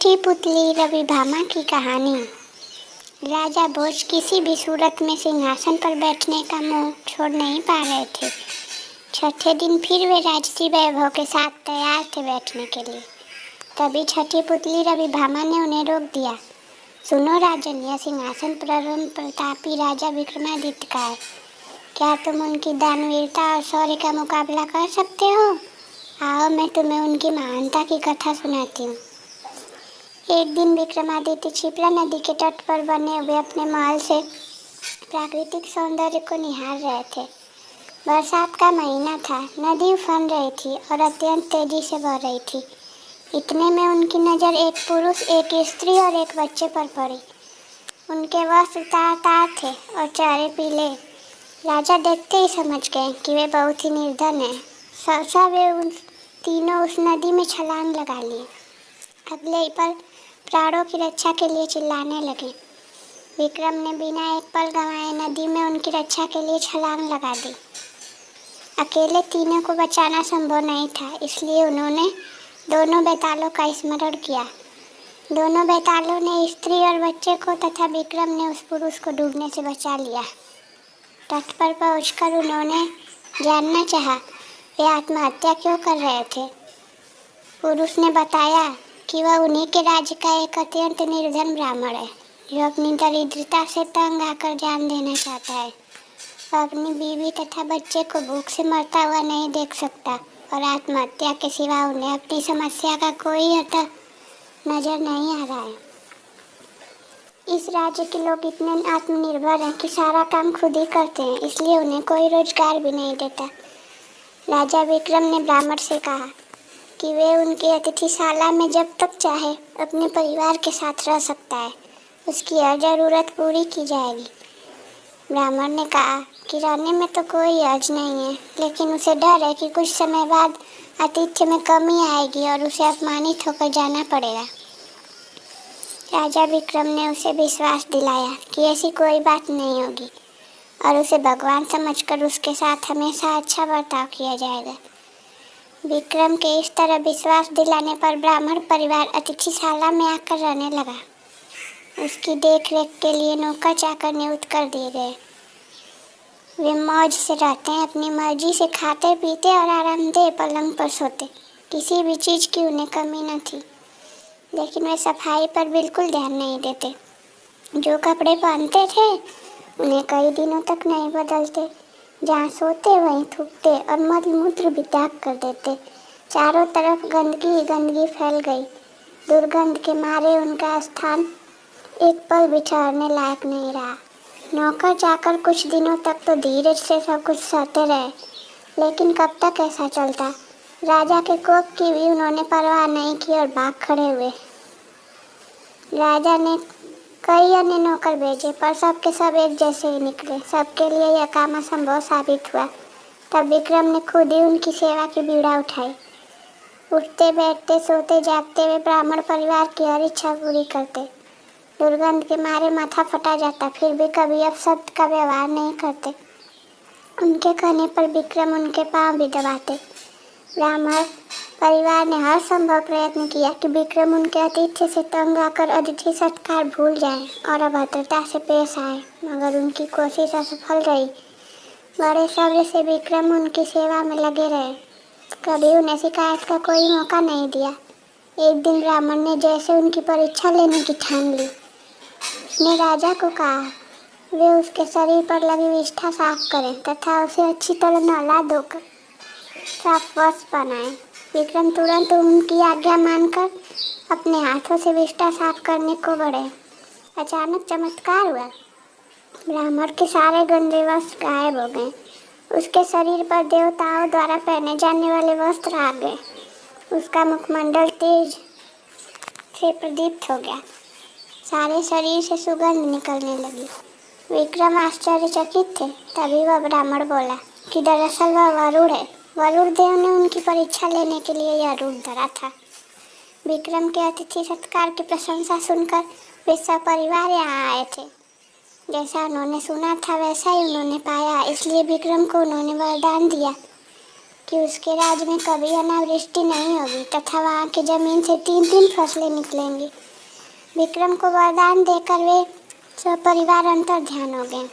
छठी पुतली रवि भामा की कहानी। राजा भोज किसी भी सूरत में सिंहासन पर बैठने का मोह छोड़ नहीं पा रहे थे। छठे दिन फिर वे राजसी वैभव के साथ तैयार थे बैठने के लिए। तभी छठी पुतली रवि भामा ने उन्हें रोक दिया। सुनो राजन, यह सिंहासन परम प्रतापी राजा विक्रमादित्य का है। क्या तुम उनकी दानवीरता और शौर्य का मुकाबला कर सकते हो? आओ, मैं तुम्हें उनकी महानता की कथा सुनाती हूँ। एक दिन विक्रमादित्य क्षिप्रा नदी के तट पर बने हुए अपने महल से प्राकृतिक सौंदर्य को निहार रहे थे। बरसात का महीना था, नदी उफन रही थी और अत्यंत तेजी से बह रही थी। इतने में उनकी नज़र एक पुरुष, एक स्त्री और एक बच्चे पर पड़ी। उनके वस्त्र तार-तार थे और चेहरे पीले। राजा देखते ही समझ गए कि वे बहुत ही निर्धन हैं। सहसा वे उन तीनों उस नदी में छलांग लगा लिए। अगले ही पल प्राणों की रक्षा के लिए चिल्लाने लगे। विक्रम ने बिना एक पल गंवाए नदी में उनकी रक्षा के लिए छलांग लगा दी। अकेले तीनों को बचाना संभव नहीं था, इसलिए उन्होंने दोनों बेतालों का स्मरण किया। दोनों बेतालों ने स्त्री और बच्चे को तथा विक्रम ने उस पुरुष को डूबने से बचा लिया। तट पर पहुंचकर उन्होंने जानना चाहा वे आत्महत्या क्यों कर रहे थे। पुरुष ने बताया कि वह उन्हीं के राज्य का एक अत्यंत निर्धन ब्राह्मण है, जो अपनी दरिद्रता से तंग आकर जान देना चाहता है। वह अपनी बीवी तथा बच्चे को भूख से मरता हुआ नहीं देख सकता और आत्महत्या के सिवा उन्हें अपनी समस्या का कोई हल नजर नहीं आ रहा है। इस राज्य के लोग इतने आत्मनिर्भर हैं कि सारा काम खुद ही करते हैं, इसलिए उन्हें कोई रोजगार भी नहीं देता। राजा विक्रम ने ब्राह्मण से कहा कि वे उनकी अतिथिशाला में जब तक चाहे अपने परिवार के साथ रह सकता है, उसकी हर ज़रूरत पूरी की जाएगी। ब्राह्मण ने कहा कि रहने में तो कोई हर्ज नहीं है, लेकिन उसे डर है कि कुछ समय बाद आतिथ्य में कमी आएगी और उसे अपमानित होकर जाना पड़ेगा। राजा विक्रम ने उसे विश्वास दिलाया कि ऐसी कोई बात नहीं होगी और उसे भगवान समझकर उसके साथ हमेशा अच्छा बर्ताव किया जाएगा। विक्रम के इस तरह विश्वास दिलाने पर ब्राह्मण परिवार अतिथिशाला में आकर रहने लगा। उसकी देखरेख के लिए नौकर चाकर नियुक्त कर दिए गए। वे मौज से रहते हैं, अपनी मर्जी से खाते पीते और आरामदेह पलंग पर सोते। किसी भी चीज़ की उन्हें कमी न थी, लेकिन वे सफाई पर बिल्कुल ध्यान नहीं देते। जो कपड़े पहनते थे उन्हें कई दिनों तक नहीं बदलते। जहाँ सोते वहीं थूकते और मल मूत्र भी त्याग कर देते। चारों तरफ गंदगी ही गंदगी फैल गई। दुर्गंध के मारे उनका स्थान एक पल भी ठहरने लायक नहीं रहा। नौकर चाकर कुछ दिनों तक तो धीरज से सब कुछ सहते रहे, लेकिन कब तक ऐसा चलता। राजा के कोप की भी उन्होंने परवाह नहीं की और भाग खड़े हुए। राजा ने कई अन्य नौकर भेजे, पर सबके सब एक जैसे ही निकले। सबके लिए यह काम असंभव साबित हुआ। तब विक्रम ने खुद ही उनकी सेवा की बीड़ा उठाई। उठते बैठते सोते जागते वे ब्राह्मण परिवार की हर इच्छा पूरी करते। दुर्गंध के मारे माथा फटा जाता, फिर भी कभी अपशब्द का व्यवहार नहीं करते। उनके कहने पर विक्रम उनके पांव भी दबाते। ब्राह्मण परिवार ने हर संभव प्रयत्न किया कि विक्रम उनके आतिथ्य से तंग आकर अतिथि सत्कार भूल जाएं और अभद्रता से पेश आए, मगर उनकी कोशिश असफल रही। बड़े सब्र से विक्रम उनकी सेवा में लगे रहे, कभी उन्हें शिकायत का कोई मौका नहीं दिया। एक दिन ब्राह्मण ने जैसे उनकी परीक्षा लेने की ठान ली। उसने राजा को कहा वे उसके शरीर पर लगी विष्ठा साफ करें तथा उसे अच्छी तरह नहला धोकर साफ वस्त्र पहनाएं। विक्रम तुरंत उनकी आज्ञा मानकर अपने हाथों से विष्ठा साफ करने को बढ़े। अचानक चमत्कार हुआ। ब्राह्मण के सारे गंदे वस्त्र गायब हो गए। उसके शरीर पर देवताओं द्वारा पहने जाने वाले वस्त्र आ गए। उसका मुखमंडल तेज से प्रदीप्त हो गया। सारे शरीर से सुगंध निकलने लगी। विक्रम आश्चर्यचकित थे। तभी वह ब्राह्मण बोला कि दरअसल वह वरुण है। वरुण देव ने उनकी परीक्षा लेने के लिए यह रूप धरा था। विक्रम के अतिथि सत्कार की प्रशंसा सुनकर वे सपरिवार यहाँ आए थे। जैसा उन्होंने सुना था वैसा ही उन्होंने पाया, इसलिए विक्रम को उन्होंने वरदान दिया कि उसके राज्य में कभी अनावृष्टि नहीं होगी तथा वहाँ की जमीन से 3-3 फसलें निकलेंगी। विक्रम को वरदान देकर वे सपरिवार अंतर ध्यान हो गए।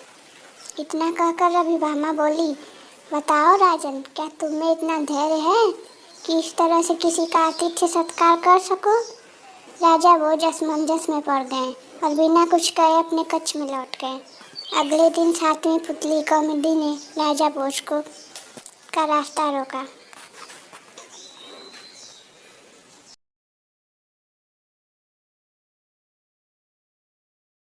इतना कहकर अभिभामा बोली, बताओ राजन, क्या तुम में इतना धैर्य है कि इस तरह से किसी का आतिथ्य सत्कार कर सको? राजा भोज असमंजस में पड़ गए और बिना कुछ कहे अपने कक्ष में लौट गए। अगले दिन 7वीं पुतली कौमुदी ने राजा भोज का रास्ता रोका।